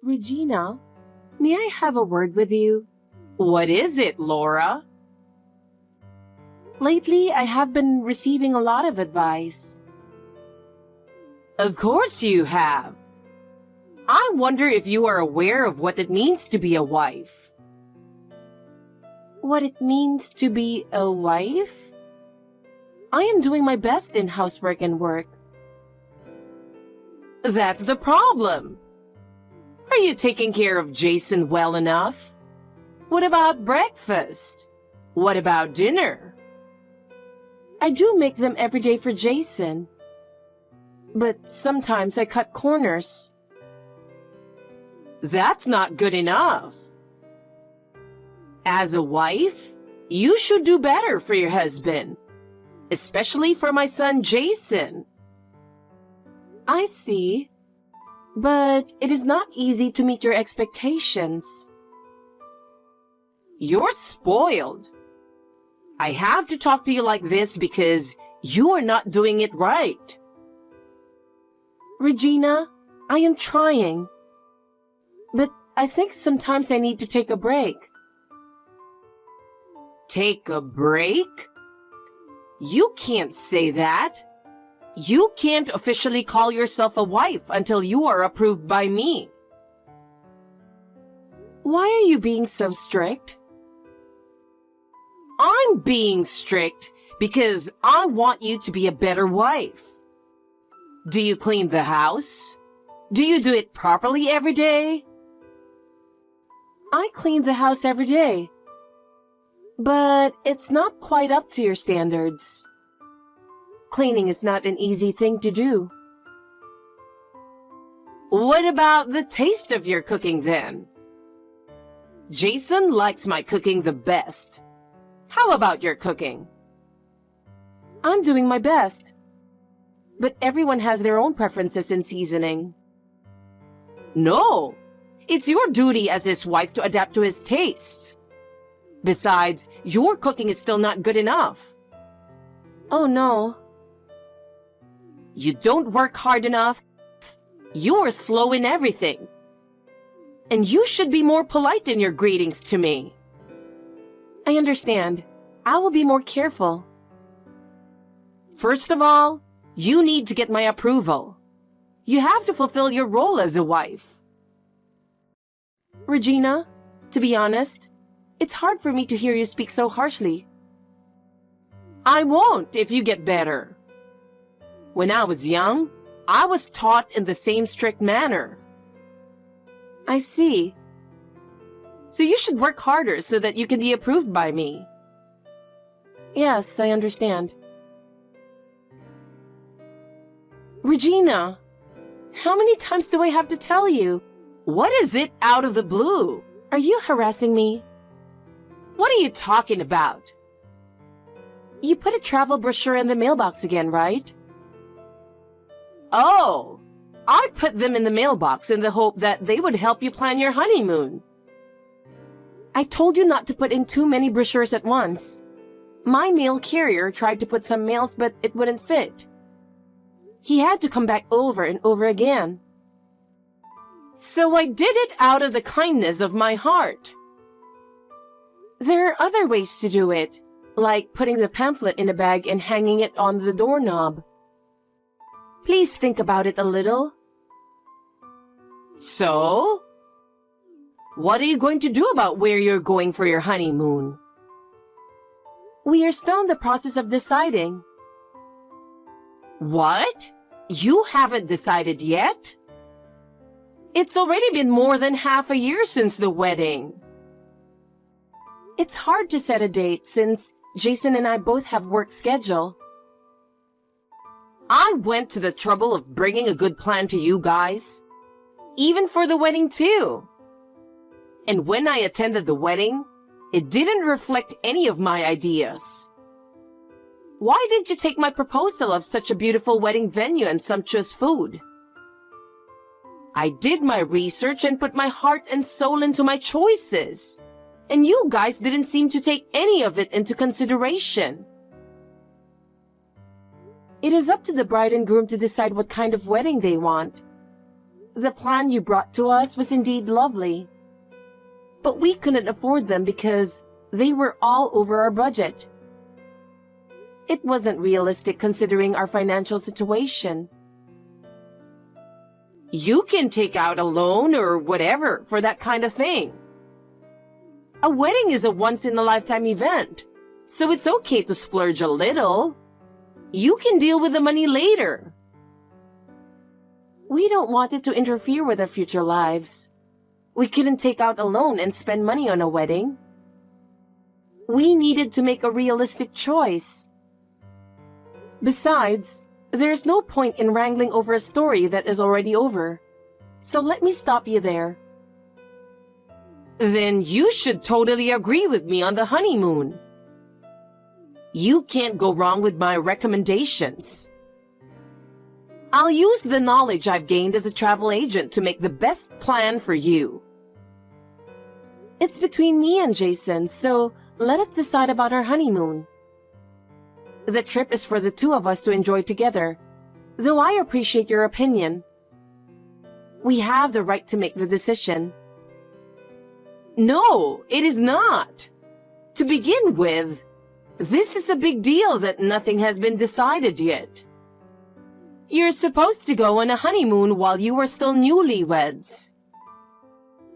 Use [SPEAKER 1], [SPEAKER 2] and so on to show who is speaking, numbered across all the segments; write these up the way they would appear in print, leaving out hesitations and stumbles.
[SPEAKER 1] Regina, may I have a word with you?
[SPEAKER 2] What is it, Laura?
[SPEAKER 1] Lately, I have been receiving a lot of advice.
[SPEAKER 2] Of course you have. I wonder if you are aware of what it means to be a wife.
[SPEAKER 1] What it means to be a wife? I am doing my best in housework and work.
[SPEAKER 2] That's the problem. Are you taking care of Jason well enough? What about breakfast? What about dinner?
[SPEAKER 1] I do make them every day for Jason. But sometimes I cut corners.
[SPEAKER 2] That's not good enough. As a wife, you should do better for your husband, especially for my son Jason.
[SPEAKER 1] I see. But it is not easy to meet your expectations.
[SPEAKER 2] You're spoiled. I have to talk to you like this because you are not doing it right.
[SPEAKER 1] Regina, I am trying. But I think sometimes I need to take a break.
[SPEAKER 2] Take a break? You can't say that. You can't officially call yourself a wife until you are approved by me.
[SPEAKER 1] Why are you being so strict?
[SPEAKER 2] I'm being strict because I want you to be a better wife. Do you clean the house? Do you do it properly every day?
[SPEAKER 1] I clean the house every day. But it's not quite up to your standards. Cleaning is not an easy thing to do.
[SPEAKER 2] What about the taste of your cooking then? Jason likes my cooking the best. How about your cooking?
[SPEAKER 1] I'm doing my best. But everyone has their own preferences in seasoning.
[SPEAKER 2] No, it's your duty as his wife to adapt to his tastes. Besides, your cooking is still not good enough.
[SPEAKER 1] Oh no.
[SPEAKER 2] You don't work hard enough. You're slow in everything. And you should be more polite in your greetings to me.
[SPEAKER 1] I understand. I will be more careful.
[SPEAKER 2] First of all, you need to get my approval. You have to fulfill your role as a wife.
[SPEAKER 1] Regina, to be honest, it's hard for me to hear you speak so harshly.
[SPEAKER 2] I won't if you get better. When I was young, I was taught in the same strict manner.
[SPEAKER 1] I see.
[SPEAKER 2] So you should work harder so that you can be approved by me.
[SPEAKER 1] Yes, I understand. Regina, how many times do I have to tell you?
[SPEAKER 2] What is it out of the blue?
[SPEAKER 1] Are you harassing me?
[SPEAKER 2] What are you talking about?
[SPEAKER 1] You put a travel brochure in the mailbox again, right?
[SPEAKER 2] Oh, I put them in the mailbox in the hope that they would help you plan your honeymoon.
[SPEAKER 1] I told you not to put in too many brochures at once. My mail carrier tried to put some mails, but it wouldn't fit. He had to come back over and over again.
[SPEAKER 2] So I did it out of the kindness of my heart.
[SPEAKER 1] There are other ways to do it, like putting the pamphlet in a bag and hanging it on the doorknob. Please think about it a little.
[SPEAKER 2] So? What are you going to do about where you're going for your honeymoon?
[SPEAKER 1] We are still in the process of deciding.
[SPEAKER 2] What? You haven't decided yet? It's already been more than half a year since the wedding.
[SPEAKER 1] It's hard to set a date since Jason and I both have work schedule.
[SPEAKER 2] I went to the trouble of bringing a good plan to you guys, even for the wedding too. And when I attended the wedding, it didn't reflect any of my ideas. Why did you take my proposal of such a beautiful wedding venue and sumptuous food? I did my research and put my heart and soul into my choices, and you guys didn't seem to take any of it into consideration.
[SPEAKER 1] It is up to the bride and groom to decide what kind of wedding they want. The plan you brought to us was indeed lovely, but we couldn't afford them because they were all over our budget. It wasn't realistic considering our financial situation.
[SPEAKER 2] You can take out a loan or whatever for that kind of thing. A wedding is a once-in-a-lifetime event, so it's okay to splurge a little. You can deal with the money later.
[SPEAKER 1] We don't want it to interfere with our future lives. We couldn't take out a loan and spend money on a wedding. We needed to make a realistic choice. Besides, there's no point in wrangling over a story that is already over. So let me stop you there.
[SPEAKER 2] Then you should totally agree with me on the honeymoon. You can't go wrong with my recommendations. I'll use the knowledge I've gained as a travel agent to make the best plan for you.
[SPEAKER 1] It's between me and Jason, so let us decide about our honeymoon. The trip is for the two of us to enjoy together, though I appreciate your opinion. We have the right to make the decision.
[SPEAKER 2] No, it is not. To begin with, this is a big deal that nothing has been decided yet. You're supposed to go on a honeymoon while you are still newlyweds.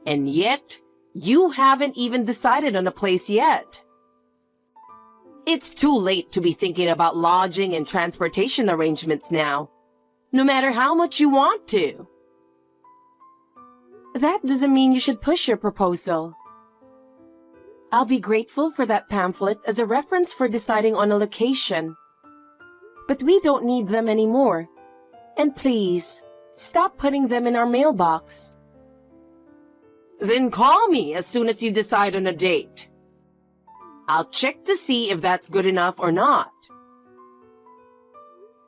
[SPEAKER 2] And yet, you haven't even decided on a place yet. It's too late to be thinking about lodging and transportation arrangements now, no matter how much you want to.
[SPEAKER 1] That doesn't mean you should push your proposal. I'll be grateful for that pamphlet as a reference for deciding on a location. But we don't need them anymore. And please, stop putting them in our mailbox.
[SPEAKER 2] Then call me as soon as you decide on a date. I'll check to see if that's good enough or not.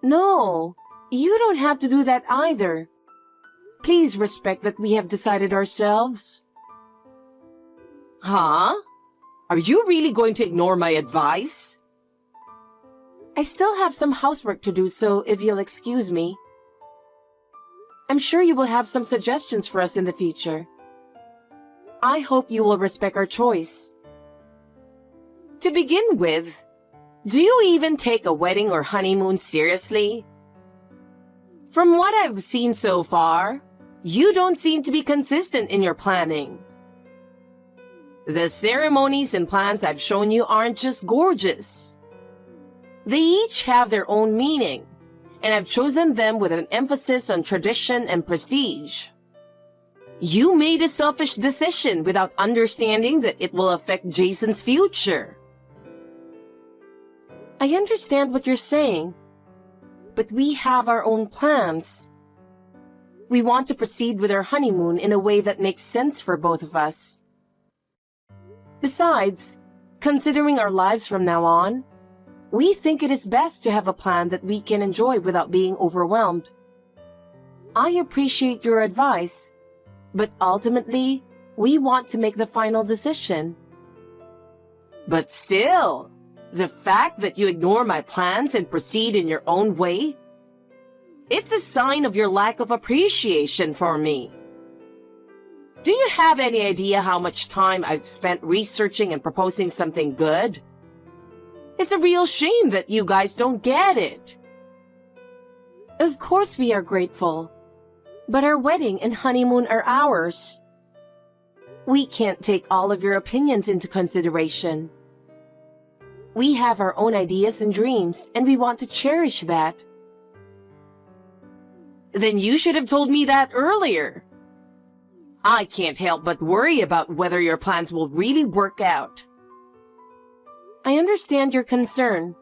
[SPEAKER 1] No, you don't have to do that either. Please respect that we have decided ourselves.
[SPEAKER 2] Huh? Are you really going to ignore my advice?
[SPEAKER 1] I still have some housework to do, so if you'll excuse me. I'm sure you will have some suggestions for us in the future. I hope you will respect our choice.
[SPEAKER 2] To begin with, do you even take a wedding or honeymoon seriously? From what I've seen so far, you don't seem to be consistent in your planning. The ceremonies and plans I've shown you aren't just gorgeous. They each have their own meaning, and I've chosen them with an emphasis on tradition and prestige. You made a selfish decision without understanding that it will affect Jason's future.
[SPEAKER 1] I understand what you're saying, but we have our own plans. We want to proceed with our honeymoon in a way that makes sense for both of us. Besides, considering our lives from now on, we think it is best to have a plan that we can enjoy without being overwhelmed. I appreciate your advice, but ultimately, we want to make the final decision.
[SPEAKER 2] But still, the fact that you ignore my plans and proceed in your own way, it's a sign of your lack of appreciation for me. Do you have any idea how much time I've spent researching and proposing something good? It's a real shame that you guys don't get it.
[SPEAKER 1] Of course we are grateful, but our wedding and honeymoon are ours. We can't take all of your opinions into consideration. We have our own ideas and dreams, and we want to cherish that.
[SPEAKER 2] Then you should have told me that earlier. I can't help but worry about whether your plans will really work out.
[SPEAKER 1] I understand your concern.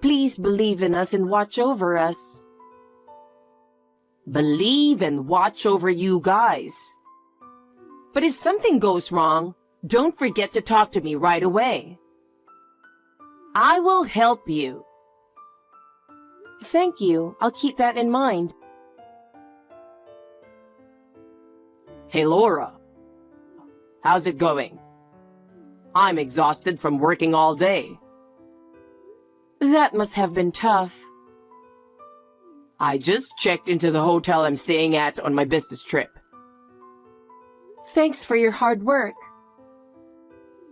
[SPEAKER 1] Please believe in us and watch over us.
[SPEAKER 2] Believe and watch over you guys. But if something goes wrong, don't forget to talk to me right away. I will help you.
[SPEAKER 1] Thank you. I'll keep that in mind.
[SPEAKER 2] Hey, Laura. How's it going? I'm exhausted from working all day.
[SPEAKER 1] That must have been tough.
[SPEAKER 2] I just checked into the hotel I'm staying at on my business trip.
[SPEAKER 1] Thanks for your hard work.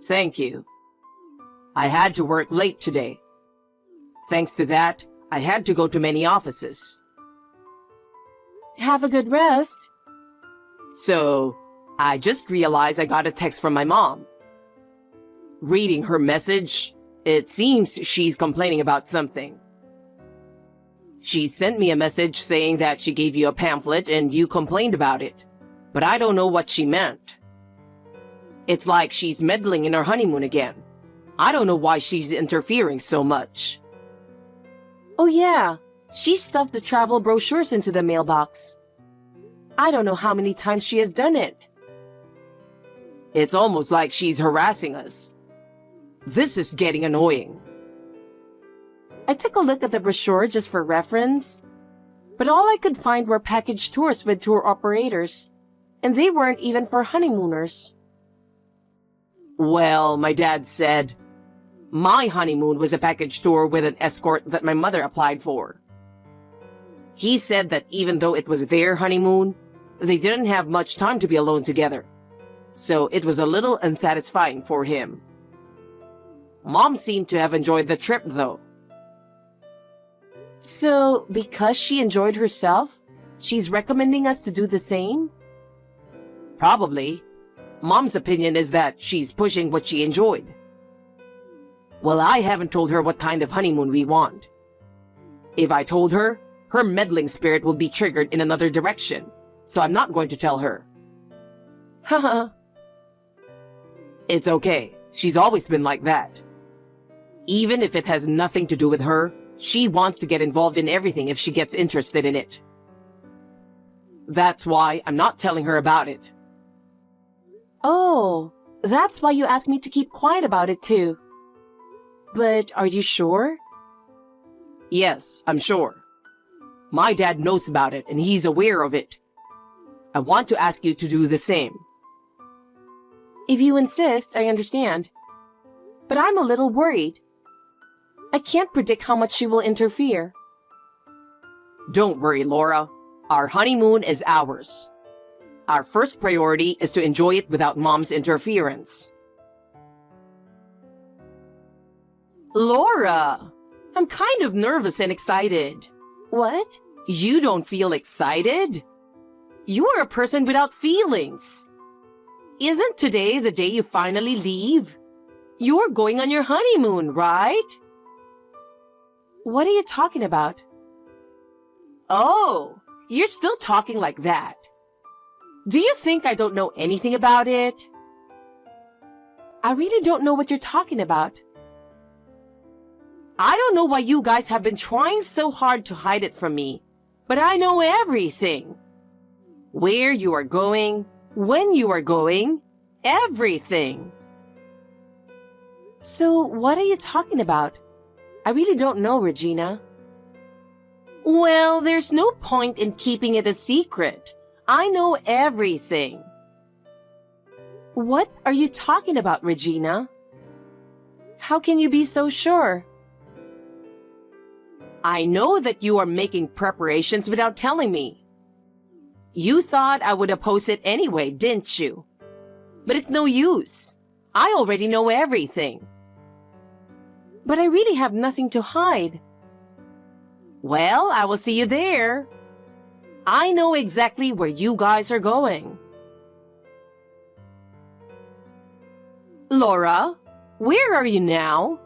[SPEAKER 2] Thank you. I had to work late today. Thanks to that, I had to go to many offices.
[SPEAKER 1] Have a good rest.
[SPEAKER 2] So, I just realized I got a text from my mom. Reading her message, it seems she's complaining about something. She sent me a message saying that she gave you a pamphlet and you complained about it, but I don't know what she meant. It's like she's meddling in our honeymoon again. I don't know why she's interfering so much.
[SPEAKER 1] Oh yeah, she stuffed the travel brochures into the mailbox. I don't know how many times she has done it.
[SPEAKER 2] It's almost like she's harassing us. This is getting annoying.
[SPEAKER 1] I took a look at the brochure just for reference, but all I could find were package tours with tour operators, and they weren't even for honeymooners.
[SPEAKER 2] Well, my dad said, my honeymoon was a package tour with an escort that my mother applied for. He said that even though it was their honeymoon, they didn't have much time to be alone together, so it was a little unsatisfying for him. Mom seemed to have enjoyed the trip, though.
[SPEAKER 1] So, because she enjoyed herself, she's recommending us to do the same?
[SPEAKER 2] Probably. Mom's opinion is that she's pushing what she enjoyed. Well, I haven't told her what kind of honeymoon we want. If I told her, her meddling spirit will be triggered in another direction, so I'm not going to tell her.
[SPEAKER 1] Haha.
[SPEAKER 2] It's okay. She's always been like that. Even if it has nothing to do with her, she wants to get involved in everything if she gets interested in it. That's why I'm not telling her about it.
[SPEAKER 1] Oh, that's why you asked me to keep quiet about it too. But are you sure?
[SPEAKER 2] Yes, I'm sure. My dad knows about it and he's aware of it. I want to ask you to do the same.
[SPEAKER 1] If you insist, I understand. But I'm a little worried. I can't predict how much she will interfere.
[SPEAKER 2] Don't worry, Laura. Our honeymoon is ours. Our first priority is to enjoy it without Mom's interference. Laura! I'm kind of nervous and excited.
[SPEAKER 1] What?
[SPEAKER 2] You don't feel excited? You are a person without feelings. Isn't today the day you finally leave? You're going on your honeymoon, right?
[SPEAKER 1] What are you talking about?
[SPEAKER 2] Oh, you're still talking like that. Do you think I don't know anything about it?
[SPEAKER 1] I really don't know what you're talking about.
[SPEAKER 2] I don't know why you guys have been trying so hard to hide it from me, but I know everything. Where you are going, when you are going, everything.
[SPEAKER 1] So what are you talking about? I really don't know, Regina.
[SPEAKER 2] Well, there's no point in keeping it a secret. I know everything.
[SPEAKER 1] What are you talking about, Regina? How can you be so sure?
[SPEAKER 2] I know that you are making preparations without telling me. You thought I would oppose it anyway, didn't you? But it's no use. I already know everything.
[SPEAKER 1] But I really have nothing to hide.
[SPEAKER 2] Well, I will see you there. I know exactly where you guys are going. Laura, where are you now?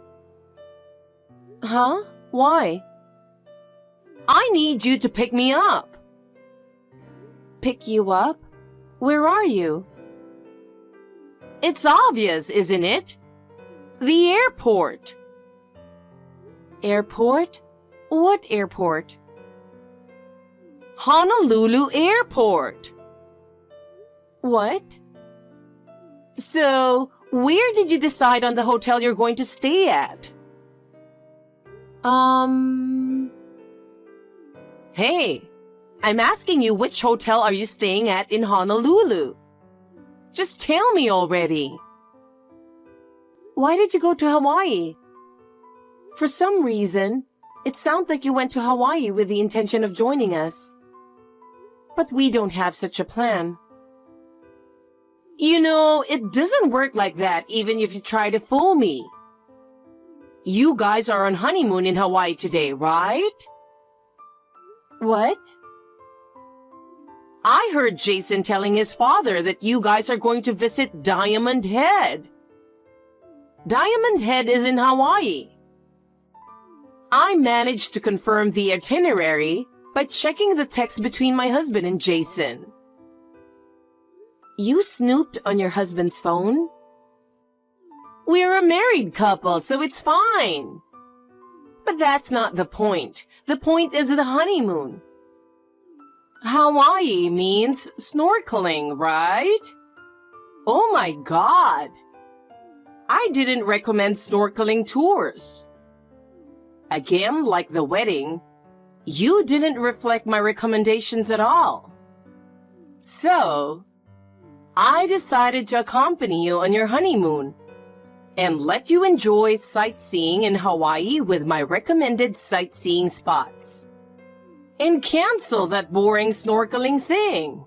[SPEAKER 1] Huh? Why?
[SPEAKER 2] I need you to pick me up.
[SPEAKER 1] Pick you up? Where are you?
[SPEAKER 2] It's obvious, isn't it? The airport.
[SPEAKER 1] Airport? What airport?
[SPEAKER 2] Honolulu Airport.
[SPEAKER 1] What?
[SPEAKER 2] So, where did you decide on the hotel you're going to stay at? Hey, I'm asking you which hotel are you staying at in Honolulu? Just tell me already.
[SPEAKER 1] Why did you go to Hawaii? For some reason, It sounds like you went to Hawaii with the intention of joining us. But we don't have such a plan.
[SPEAKER 2] You know, it doesn't work like that even if you try to fool me. You guys are on honeymoon in Hawaii today, right?
[SPEAKER 1] What?
[SPEAKER 2] I heard Jason telling his father that you guys are going to visit Diamond Head. Diamond Head is in Hawaii. I managed to confirm the itinerary by checking the text between my husband and Jason.
[SPEAKER 1] You snooped on your husband's phone?
[SPEAKER 2] We're a married couple, so it's fine. But that's not the point. The point is the honeymoon. Hawaii means snorkeling, right? Oh my God. I didn't recommend snorkeling tours. Again, like the wedding, you didn't reflect my recommendations at all. So, I decided to accompany you on your honeymoon and let you enjoy sightseeing in Hawaii with my recommended sightseeing spots. And cancel that boring snorkeling thing.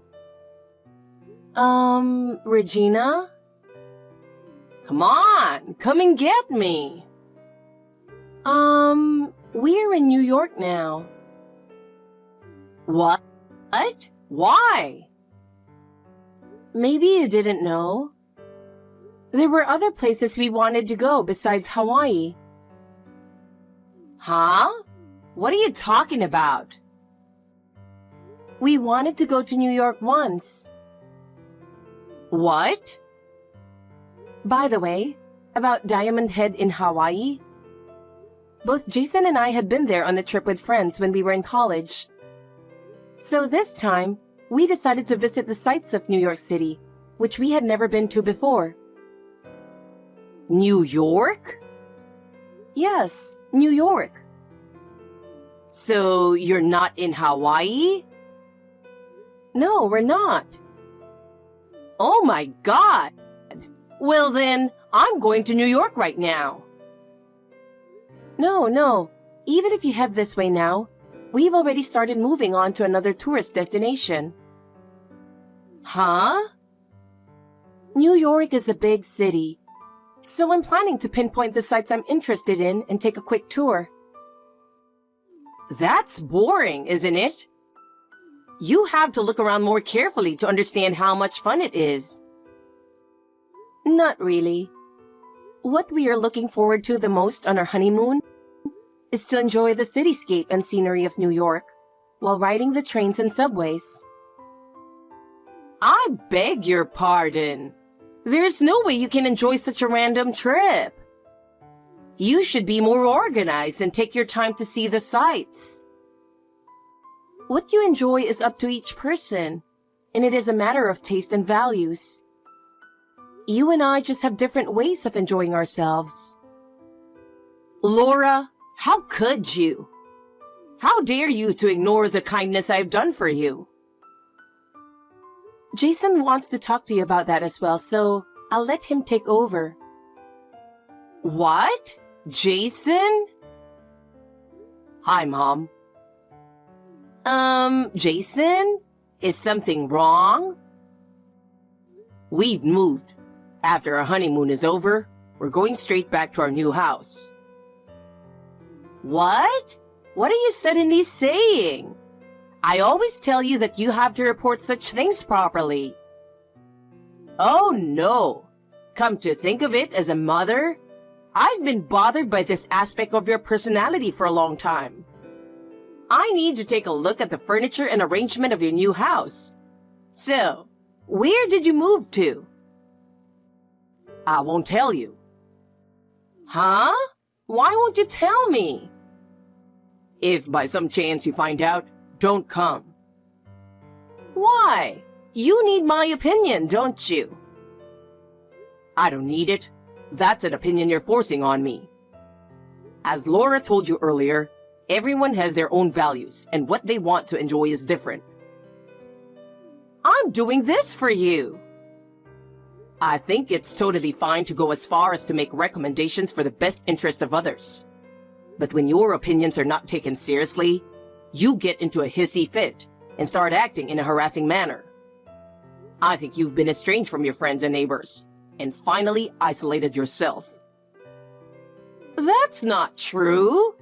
[SPEAKER 1] Regina?
[SPEAKER 2] Come on, come and get me.
[SPEAKER 1] We're in New York now.
[SPEAKER 2] What? Why?
[SPEAKER 1] Maybe you didn't know. There were other places we wanted to go besides Hawaii.
[SPEAKER 2] Huh? What are you talking about?
[SPEAKER 1] We wanted to go to New York once.
[SPEAKER 2] What?
[SPEAKER 1] By the way, about Diamond Head in Hawaii. Both Jason and I had been there on a trip with friends when we were in college. So this time, we decided to visit the sights of New York City, which we had never been to before.
[SPEAKER 2] New York?
[SPEAKER 1] Yes, New York.
[SPEAKER 2] So you're not in Hawaii?
[SPEAKER 1] No, we're not.
[SPEAKER 2] Oh my God! Well then, I'm going to New York right now.
[SPEAKER 1] No. Even if you head this way now, we've already started moving on to another tourist destination.
[SPEAKER 2] Huh?
[SPEAKER 1] New York is a big city, so I'm planning to pinpoint the sites I'm interested in and take a quick tour.
[SPEAKER 2] That's boring, isn't it? You have to look around more carefully to understand how much fun it is.
[SPEAKER 1] Not really. What we are looking forward to the most on our honeymoon is to enjoy the cityscape and scenery of New York while riding the trains and subways.
[SPEAKER 2] I beg your pardon. There's no way you can enjoy such a random trip. You should be more organized and take your time to see the sights.
[SPEAKER 1] What you enjoy is up to each person, and it is a matter of taste and values. You and I just have different ways of enjoying ourselves.
[SPEAKER 2] Laura, how could you? How dare you to ignore the kindness I've done for you?
[SPEAKER 1] Jason wants to talk to you about that as well, so I'll let him take over.
[SPEAKER 2] What? Jason? Hi, Mom. Jason? Is something wrong? We've moved. After our honeymoon is over, we're going straight back to our new house. What? What are you suddenly saying? I always tell you that you have to report such things properly. Oh no. Come to think of it, as a mother, I've been bothered by this aspect of your personality for a long time. I need to take a look at the furniture and arrangement of your new house. So, where did you move to? I won't tell you. Huh? Why won't you tell me? If by some chance you find out, don't come. Why? You need my opinion, don't you? I don't need it. That's an opinion you're forcing on me. As Laura told you earlier, everyone has their own values, and what they want to enjoy is different. I'm doing this for you. I think it's totally fine to go as far as to make recommendations for the best interest of others. But when your opinions are not taken seriously, you get into a hissy fit and start acting in a harassing manner. I think you've been estranged from your friends and neighbors and finally isolated yourself.
[SPEAKER 1] That's not true.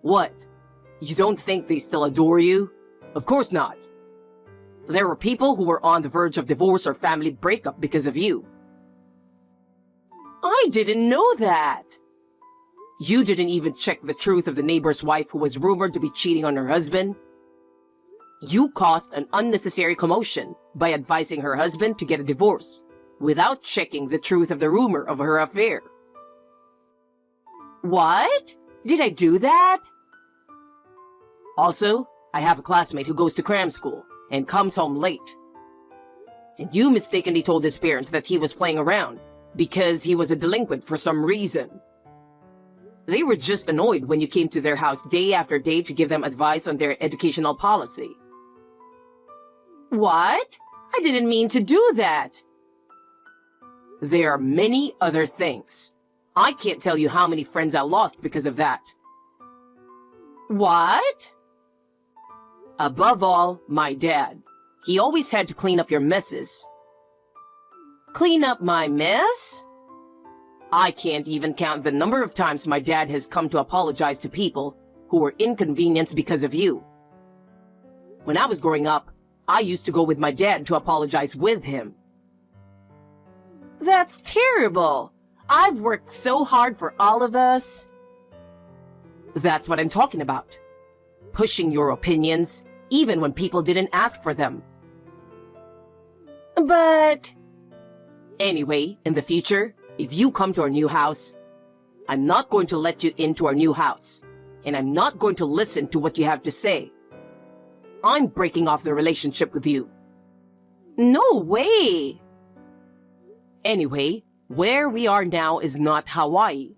[SPEAKER 2] What? You don't think they still adore you? Of course not. There were people who were on the verge of divorce or family breakup because of you.
[SPEAKER 1] I didn't know that.
[SPEAKER 2] You didn't even check the truth of the neighbor's wife who was rumored to be cheating on her husband. You caused an unnecessary commotion by advising her husband to get a divorce without checking the truth of the rumor of her affair.
[SPEAKER 1] What? Did I do that?
[SPEAKER 2] Also, I have a classmate who goes to cram school and comes home late. And you mistakenly told his parents that he was playing around because he was a delinquent for some reason. They were just annoyed when you came to their house day after day to give them advice on their educational policy.
[SPEAKER 1] What? I didn't mean to do that.
[SPEAKER 2] There are many other things. I can't tell you how many friends I lost because of that.
[SPEAKER 1] What?
[SPEAKER 2] Above all, my dad. He always had to clean up your messes.
[SPEAKER 1] Clean up my mess?
[SPEAKER 2] I can't even count the number of times my dad has come to apologize to people who were inconvenienced because of you. When I was growing up, I used to go with my dad to apologize with him.
[SPEAKER 1] That's terrible. I've worked so hard for all of us.
[SPEAKER 2] That's what I'm talking about. Pushing your opinions, even when people didn't ask for them.
[SPEAKER 1] But...
[SPEAKER 2] Anyway, in the future, if you come to our new house, I'm not going to let you into our new house, and I'm not going to listen to what you have to say. I'm breaking off the relationship with you.
[SPEAKER 1] No way!
[SPEAKER 2] Anyway, where we are now is not Hawaii.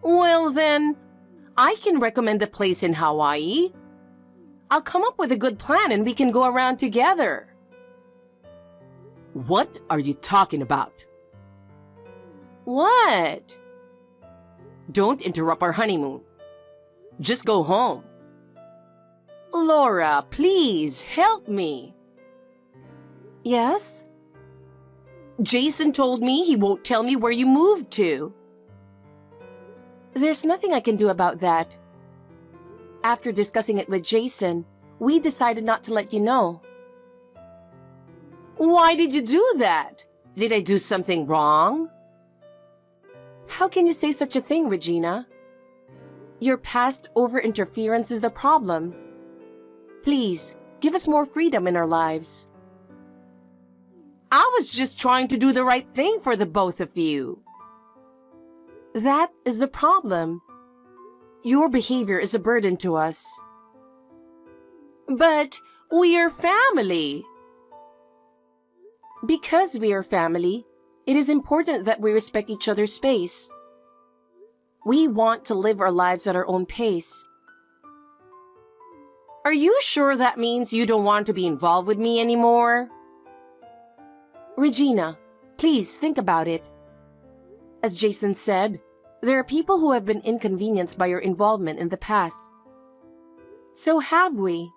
[SPEAKER 1] Well then, I can recommend a place in Hawaii. I'll come up with a good plan and we can go around together.
[SPEAKER 2] What are you talking about?
[SPEAKER 1] What?
[SPEAKER 2] Don't interrupt our honeymoon. Just go home.
[SPEAKER 1] Laura, please help me. Yes? Jason told me he won't tell me where you moved to. There's nothing I can do about that. After discussing it with Jason, we decided not to let you know. Why did you do that? Did I do something wrong? How can you say such a thing, Regina? Your past over-interference is the problem. Please, give us more freedom in our lives. I was just trying to do the right thing for the both of you. That is the problem. Your behavior is a burden to us. But we are family. Because we are family, it is important that we respect each other's space. We want to live our lives at our own pace. Are you sure that means you don't want to be involved with me anymore? Regina, please think about it. As Jason said, there are people who have been inconvenienced by your involvement in the past. So have we.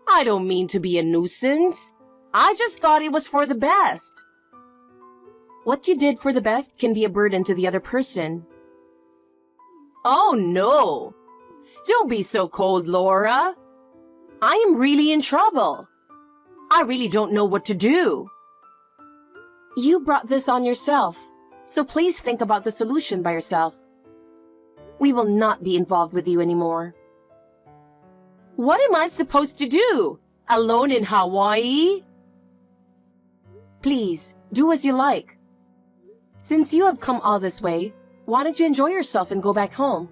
[SPEAKER 1] I don't mean to be a nuisance. I just thought it was for the best. What you did for the best can be a burden to the other person. Oh no! Don't be so cold, Laura. I am really in trouble. I really don't know what to do. You brought this on yourself, so please think about the solution by yourself. We will not be involved with you anymore. What am I supposed to do? Alone in Hawaii? Please, do as you like. Since you have come all this way, why don't you enjoy yourself and go back home?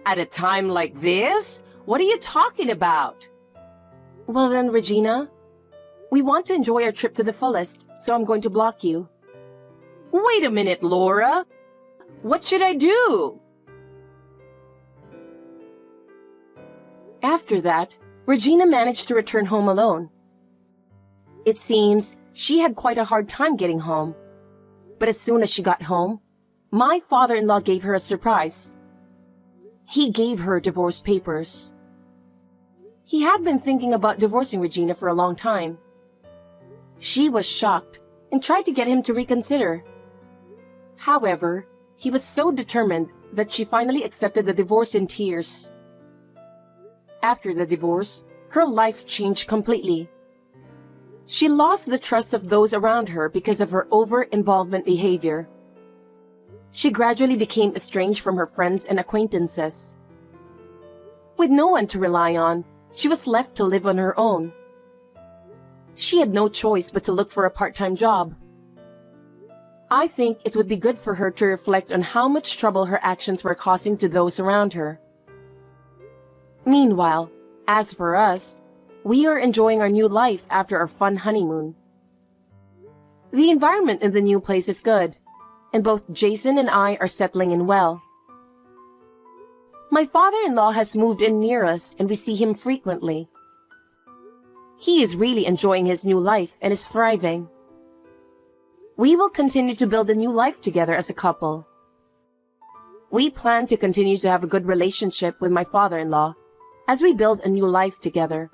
[SPEAKER 1] At a time like this? What are you talking about? Well then, Regina, we want to enjoy our trip to the fullest, so I'm going to block you. Wait a minute, Laura. What should I do? After that, Regina managed to return home alone. It seems she had quite a hard time getting home. But as soon as she got home, My father-in-law gave her a surprise. He gave her divorce papers. He had been thinking about divorcing Regina for a long time. She was shocked and tried to get him to reconsider. However, he was so determined that she finally accepted the divorce in tears. After the divorce, her life changed completely. She lost the trust of those around her because of her over-involvement behavior. She gradually became estranged from her friends and acquaintances. With no one to rely on, she was left to live on her own. She had no choice but to look for a part-time job. I think it would be good for her to reflect on how much trouble her actions were causing to those around her. Meanwhile, as for us, we are enjoying our new life after our fun honeymoon. The environment in the new place is good, and both Jason and I are settling in well. My father-in-law has moved in near us and we see him frequently. He is really enjoying his new life and is thriving. We will continue to build a new life together as a couple. We plan to continue to have a good relationship with my father-in-law as we build a new life together.